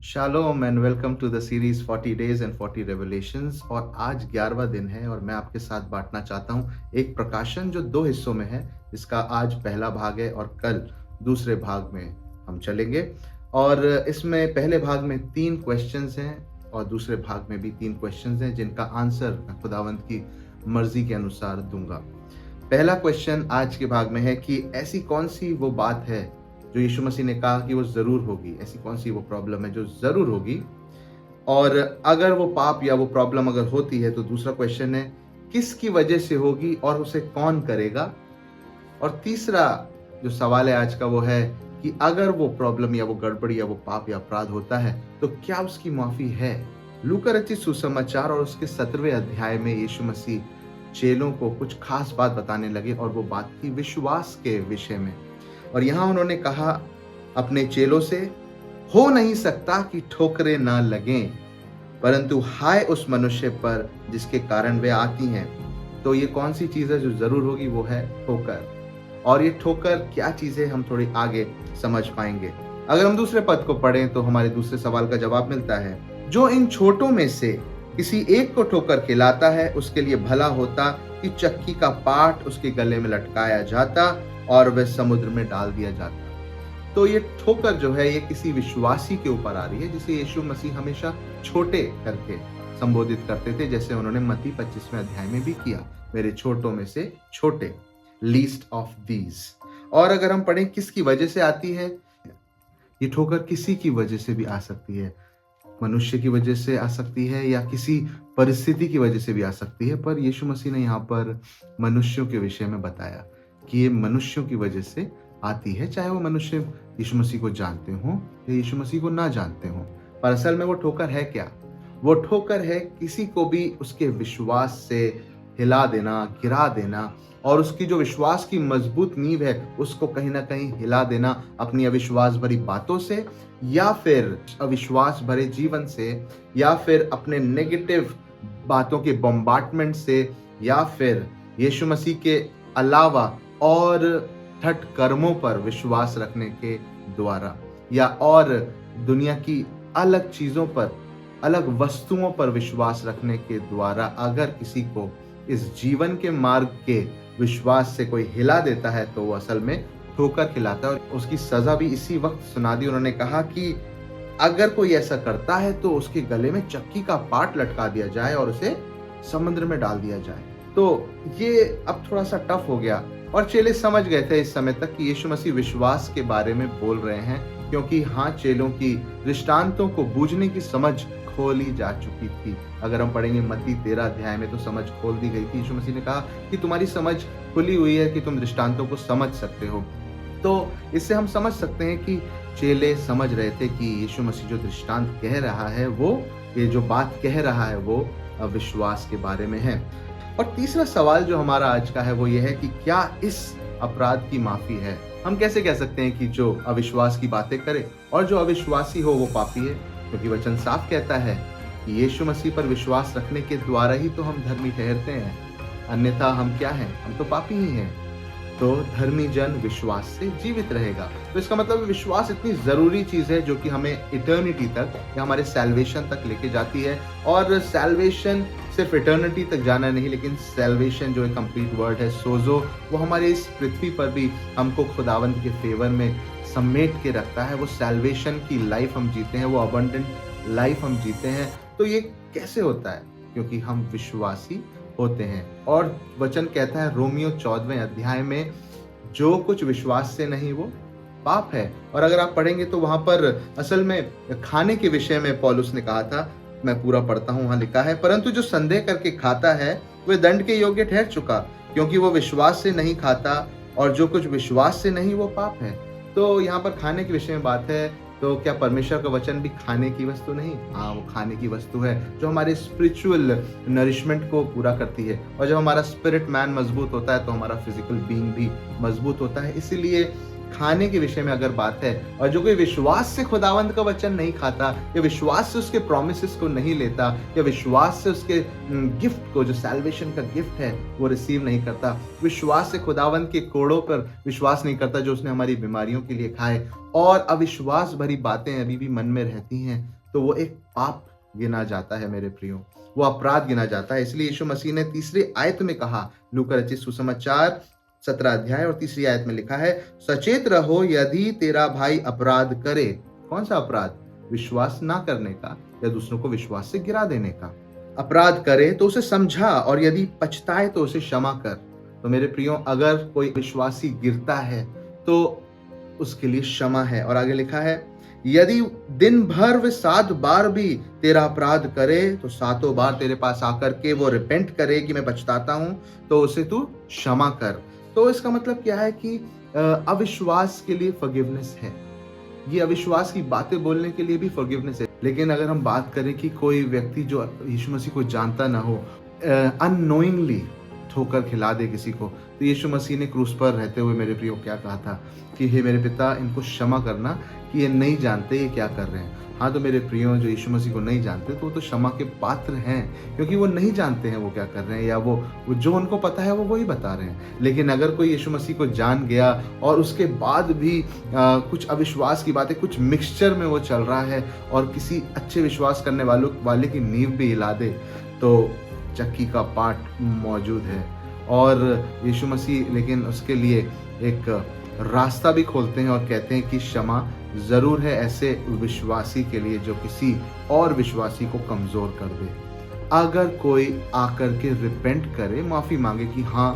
Shalom and welcome to the series 40 days and 40 revelations. और आज 11वां दिन है और मैं आपके साथ बांटना चाहता हूं एक प्रकाशन जो दो हिस्सों में है, जिसका आज पहला भाग है और कल दूसरे भाग में हम चलेंगे। और इसमें पहले भाग में 3 क्वेश्चंस हैं और दूसरे भाग में भी 3 क्वेश्चंस हैं, जिनका आंसर मैं खुदावंत की मर्जी के अनुसार दूंगा। पहला क्वेश्चन आज के भाग में है कि ऐसी कौन सी वो बात है जो यीशु मसीह ने कहा कि वो जरूर होगी। ऐसी कौन सी वो प्रॉब्लम है जो जरूर होगी, और अगर वो पाप या वो प्रॉब्लम अगर होती है तो दूसरा क्वेश्चन है किसकी वजह से होगी और उसे कौन करेगा। और तीसरा जो सवाल है आज का वो है कि अगर वो प्रॉब्लम या वो गड़बड़ी या वो पाप या अपराध होता है तो क्या उसकी माफी है। लूका रचित सुसमाचार और उसके 17वें अध्याय में यीशु मसीह चेलों को कुछ खास बात बताने लगे, और वो बात थी विश्वास के विषय में। और यहां उन्होंने कहा अपने चेलों से, हो नहीं सकता कि ठोकरें ना लगें, परंतु हाय उस मनुष्य पर जिसके कारण वे आती हैं। तो ये कौन सी चीज है जो जरूर होगी, वो है ठोकर। और ये ठोकर क्या चीज है हम थोड़ी आगे समझ पाएंगे। अगर हम दूसरे पद को पढ़ें तो हमारे दूसरे सवाल का जवाब मिलता है, जो इन छोटों में से किसी एक को ठोकर खिलाता है उसके लिए भला होता कि चक्की का पाट उसके गले में लटकाया जाता और वह समुद्र में डाल दिया जाता। तो ये ठोकर जो है ये किसी विश्वासी के ऊपर आ रही है, जिसे यीशु मसीह हमेशा छोटे करके संबोधित करते थे, जैसे उन्होंने मत्ती 25वें अध्याय में भी किया, मेरे छोटों में से छोटे, लीस्ट ऑफ दीज। और अगर हम पढ़ें किसकी वजह से आती है, ये ठोकर किसी की वजह से भी आ सकती है। मनुष्य की वजह से आ सकती है या किसी परिस्थिति की वजह से भी आ सकती है, पर यीशु मसीह ने यहाँ पर मनुष्यों के विषय में बताया कि ये मनुष्यों की वजह से आती है, चाहे वो मनुष्य यीशु मसीह को जानते हो या यीशु मसीह को ना जानते हो। पर असल में वो ठोकर है क्या? वो ठोकर है किसी को भी उसके विश्वास से हिला देना, गिरा देना, और उसकी जो विश्वास की मजबूत नींव है उसको कहीं ना कहीं हिला देना अपनी अविश्वास भरी बातों से, या फिर अविश्वास भरे जीवन से, या फिर अपने नेगेटिव बातों के बम्बार्टमेंट से, या फिर यीशु मसीह के अलावा और ठट कर्मों पर विश्वास रखने के द्वारा, या और दुनिया की अलग चीजों पर, अलग वस्तुओं पर विश्वास रखने के द्वारा अगर किसी को इस जीवन के मार्ग के विश्वास से कोई हिला देता है तो वो असल में ठोकर खिलाता है। और उसकी सजा भी इसी वक्त सुना दी। उन्होंने कहा कि अगर कोई ऐसा करता है तो उसके गले में चक्की का पाट लटका दिया जाए और उसे समुद्र में डाल दिया जाए। तो ये अब थोड़ा सा टफ हो गया, और चेले समझ गए थे इस समय तक कि यीशु मसीह विश्वास के बारे में बोल रहे हैं, क्योंकि हाँ, चेलों की दृष्टांतों को बूझने की समझ खोली जा चुकी थी। अगर हम पढ़ेंगे मत्ती 13 अध्याय में तो समझ खोल दी गई थी। यीशु मसीह ने कहा कि तुम्हारी समझ खुली हुई है कि तुम दृष्टांतों को समझ सकते हो। तो इससे हम समझ सकते हैं कि चेले समझ रहे थे कि यीशु मसीह जो दृष्टांत कह रहा है, वो ये जो बात कह रहा है वो विश्वास के बारे में है। और तीसरा सवाल जो हमारा आज का है वो ये है कि क्या इस अपराध की माफी है। हम कैसे कह सकते हैं कि जो अविश्वास की बातें करे और जो अविश्वासी हो वो पापी है, क्योंकि वचन साफ कहता है कि यीशु मसीह पर विश्वास रखने के द्वारा ही तो हम धर्मी ठहरते हैं, अन्यथा हम क्या हैं? हम तो पापी ही हैं। तो धर्मी जन विश्वास से जीवित रहेगा। तो इसका मतलब विश्वास इतनी जरूरी चीज है जो कि हमें इटर्निटी तक या हमारे सैल्वेशन तक लेके जाती है। और सैल्वेशन सिर्फ इटर्निटी तक जाना नहीं, लेकिन सैल्वेशन जो एक कंप्लीट वर्ड है, सोजो, वो हमारे इस पृथ्वी पर भी हमको खुदावंत के फेवर में समेट के रखता है। वो सैल्वेशन की लाइफ हम जीते हैं, वो अबंडेंट लाइफ हम जीते हैं। तो ये कैसे होता है? क्योंकि हम विश्वासी होते हैं। और वचन कहता है रोमियो 14वें अध्याय में, जो कुछ विश्वास से नहीं वो पाप है। और अगर आप पढ़ेंगे तो वहां पर असल में खाने के विषय में पौलुस ने कहा था, मैं पूरा पढ़ता हूं, वहां लिखा है, परंतु जो संदेह करके खाता है वह दंड के योग्य ठहर चुका, क्योंकि वो विश्वास से नहीं खाता, और जो कुछ विश्वास से नहीं वो पाप है। तो यहाँ पर खाने के विषय में बात है। तो क्या परमेश्वर का वचन भी खाने की वस्तु नहीं? हाँ, वो खाने की वस्तु है जो हमारे स्पिरिचुअल नरिशमेंट को पूरा करती है। और जब हमारा स्पिरिट मैन मजबूत होता है तो हमारा फिजिकल बीइंग भी मजबूत होता है। इसीलिए खाने के विषय में अगर बात है, और जो कोई विश्वास से खुदावंद का वचन नहीं खाता, या विश्वास से उसके प्रोमिसेस को नहीं लेता, या विश्वास से उसके गिफ्ट को, जो सैल्वेशन का गिफ्ट है, वो रिसीव नहीं करता, विश्वास से खुदावंद के कोड़ों पर विश्वास नहीं करता जो उसने हमारी बीमारियों के लिए खाए, और अविश्वास भरी बातें अभी भी मन में रहती हैं, तो वो एक पाप गिना जाता है मेरे प्रियो, वो अपराध गिना जाता है। इसलिए यीशु मसीह ने तीसरी आयत में कहा, लूका रचित सुसमाचार 17 अध्याय और तीसरी आयत में लिखा है, सचेत रहो यदि तेरा भाई अपराध करे। कौन सा अपराध? विश्वास ना करने का, या दूसरों को विश्वास से गिरा देने का। अपराध करे तो उसे समझा, और यदि पछताए तो उसे क्षमा कर। तो मेरे प्रियो, अगर कोई विश्वासी गिरता है तो उसके लिए क्षमा है। और आगे लिखा है, यदि दिन भर वे 7 बार भी तेरा अपराध करे, तो 7 बार तेरे पास आकर के वो रिपेंट करे कि मैं पछताता हूं, तो उसे तू क्षमा कर। तो इसका मतलब क्या है कि अविश्वास के लिए फॉरगिवनेस है, ये अविश्वास की बातें बोलने के लिए भी फॉरगिवनेस है। लेकिन अगर हम बात करें कि कोई व्यक्ति जो यीशु मसीह को जानता ना हो, अननोइंगली ठोकर खिला दे किसी को, तो यीशु मसीह ने क्रूस पर रहते हुए मेरे प्रियो क्या कहा था कि हे मेरे पिता, इनको क्षमा करना कि ये नहीं जानते ये क्या कर रहे हैं। हाँ, तो मेरे प्रियो, जो यीशु मसीह को नहीं जानते तो वो तो क्षमा के पात्र हैं, क्योंकि वो नहीं जानते हैं वो क्या कर रहे हैं, या वो जो उनको पता है वो वही बता रहे हैं। लेकिन अगर कोई यीशु मसीह को जान गया और उसके बाद भी कुछ अविश्वास की बातें, कुछ मिक्सचर में वो चल रहा है और किसी अच्छे विश्वास करने वाले की नींव भी हिला दे, तो चक्की का पाठ मौजूद है। और यीशु मसीह लेकिन उसके लिए एक रास्ता भी खोलते हैं और कहते हैं कि क्षमा जरूर है ऐसे विश्वासी के लिए जो किसी और विश्वासी को कमजोर कर दे। अगर कोई आकर के रिपेंट करे, माफी मांगे कि हाँ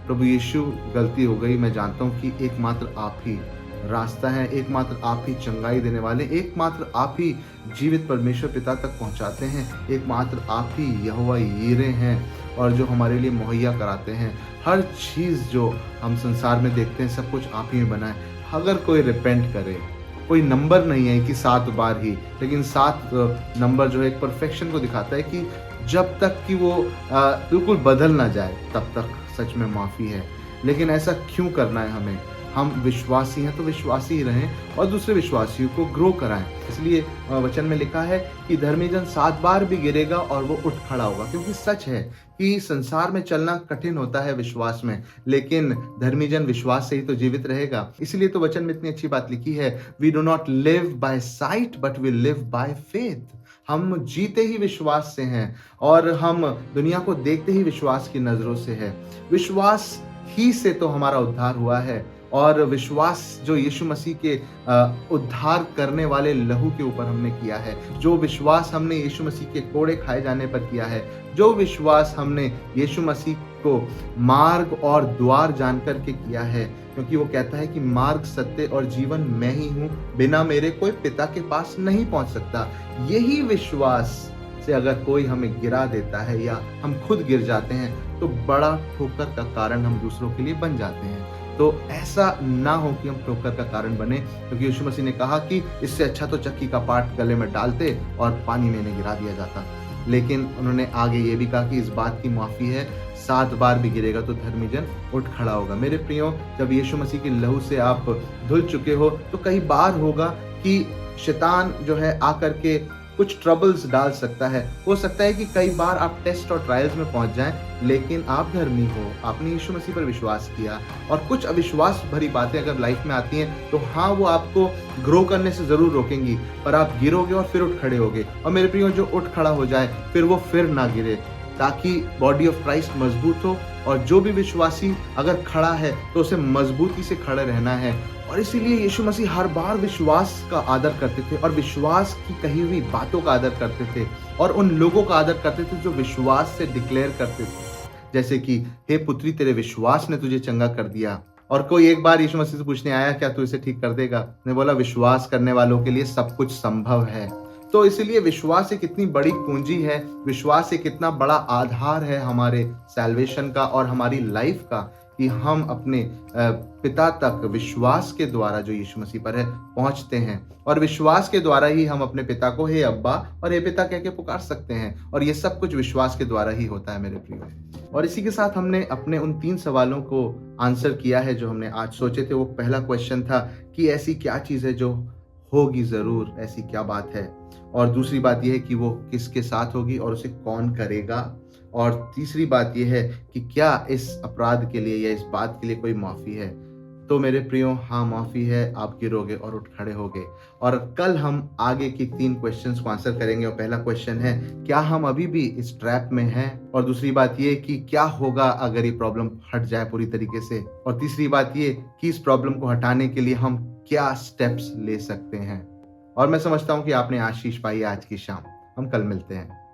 प्रभु यीशु, गलती हो गई, मैं जानता हूँ कि एकमात्र आप ही रास्ता है, एकमात्र आप ही चंगाई देने वाले, एकमात्र आप ही जीवित परमेश्वर पिता तक पहुंचाते हैं, एकमात्र आप ही यहोवा यीरे हैं और जो हमारे लिए मुहैया कराते हैं। हर चीज़ जो हम संसार में देखते हैं सब कुछ आप ही में बना है। अगर कोई रिपेंट करे, कोई नंबर नहीं है कि 7 बार ही, लेकिन 7 नंबर जो है एक परफेक्शन को दिखाता है कि जब तक कि वो बिल्कुल बदल ना जाए तब तक सच में माफ़ी है। लेकिन ऐसा क्यों करना है हमें? हम विश्वासी हैं तो विश्वासी ही रहें और दूसरे विश्वासियों को ग्रो कराएं। इसलिए वचन में लिखा है कि धर्मी जन 7 बार भी गिरेगा और वो उठ खड़ा होगा, क्योंकि सच है कि संसार में चलना कठिन होता है विश्वास में, लेकिन धर्मी जन विश्वास से ही तो जीवित रहेगा। इसलिए तो वचन में इतनी अच्छी बात लिखी है, we do not live by sight but we live by faith. हम जीते ही विश्वास से हैं और हम दुनिया को देखते ही विश्वास की नजरों से है। विश्वास ही से तो हमारा उद्धार हुआ है, और विश्वास जो यीशु मसीह के उद्धार करने वाले लहू के ऊपर हमने किया है, जो विश्वास हमने यीशु मसीह के कोड़े खाए जाने पर किया है, जो विश्वास हमने यीशु मसीह को मार्ग और द्वार जानकर के किया है, क्योंकि वो कहता है कि मार्ग, सत्य और जीवन मैं ही हूँ, बिना मेरे कोई पिता के पास नहीं पहुंच सकता। यही विश्वास से अगर कोई हमें गिरा देता है या हम खुद गिर जाते हैं तो बड़ा ठोकर का कारण हम दूसरों के लिए बन जाते हैं। तो ऐसा ना हो कि हम ठोकर का कारण बने, क्योंकि यीशु मसीह ने कहा कि इससे अच्छा तो चक्की का पाट गले में डालते और पानी में इन्हें गिरा दिया जाता। लेकिन उन्होंने आगे ये भी कहा कि इस बात की माफी है, 7 बार भी गिरेगा तो धर्मी जन उठ खड़ा होगा। मेरे प्रियो, जब यीशु मसीह के लहू से आप धुल चुके हो तो कई बार होगा कि शैतान जो है आकर के कुछ ट्रबल्स डाल सकता है। हो सकता है कि कई बार आप टेस्ट और ट्रायल्स में पहुंच जाएं, लेकिन आप धर्मी हो, आपने यीशु मसीह पर विश्वास किया, और कुछ अविश्वास भरी बातें अगर लाइफ में आती हैं तो हाँ, वो आपको ग्रो करने से जरूर रोकेंगी, पर आप गिरोगे और फिर उठ खड़े होगे। और मेरे प्रियो, जो उठ खड़ा हो जाए फिर वो फिर ना गिरे, ताकि बॉडी ऑफ क्राइस्ट मजबूत हो, और जो भी विश्वासी अगर खड़ा है तो उसे मजबूती से खड़े रहना है। और इसीलिए यीशु मसीह हर बार विश्वास का आदर करते थे और विश्वास की कही हुई बातों का आदर करते थे, और उन लोगों का आदर करते थे जो विश्वास से डिक्लेयर करते थे, जैसे कि हे पुत्री, तेरे विश्वास ने तुझे चंगा कर दिया। और कोई एक बार यीशु मसीह से पूछने आया, क्या तू इसे ठीक कर देगा? ने बोला, विश्वास करने वालों के लिए सब कुछ संभव है। तो इसलिए विश्वास एक इतनी बड़ी पूंजी है, विश्वास एक इतना बड़ा आधार है हमारे सैल्वेशन का और हमारी लाइफ का, कि हम अपने पिता तक विश्वास के द्वारा जो यीशु मसीह पर है पहुंचते हैं, और विश्वास के द्वारा ही हम अपने पिता को हे अब्बा और हे पिता कह के पुकार सकते हैं, और ये सब कुछ विश्वास के द्वारा ही होता है मेरे प्रियो। और इसी के साथ हमने अपने उन 3 सवालों को आंसर किया है जो हमने आज सोचे थे। वो पहला क्वेश्चन था कि ऐसी क्या चीज़ है जो होगी ज़रूर, ऐसी क्या बात है, और दूसरी बात यह है कि वो किसके साथ होगी और उसे कौन करेगा, और तीसरी बात यह है कि क्या इस अपराध के लिए या इस बात के लिए कोई माफ़ी है। तो मेरे प्रियो, हाँ माफ़ी है, आप गिरोगे और उठ खड़े होगे। और कल हम आगे की 3 क्वेश्चंस को आंसर करेंगे, और पहला क्वेश्चन है क्या हम अभी भी इस ट्रैप में हैं, और दूसरी बात ये कि क्या होगा अगर ये प्रॉब्लम हट जाए पूरी तरीके से, और तीसरी बात ये कि इस प्रॉब्लम को हटाने के लिए हम क्या स्टेप्स ले सकते हैं। और मैं समझता हूँ कि आपने आशीष पाई आज की शाम। हम कल मिलते हैं।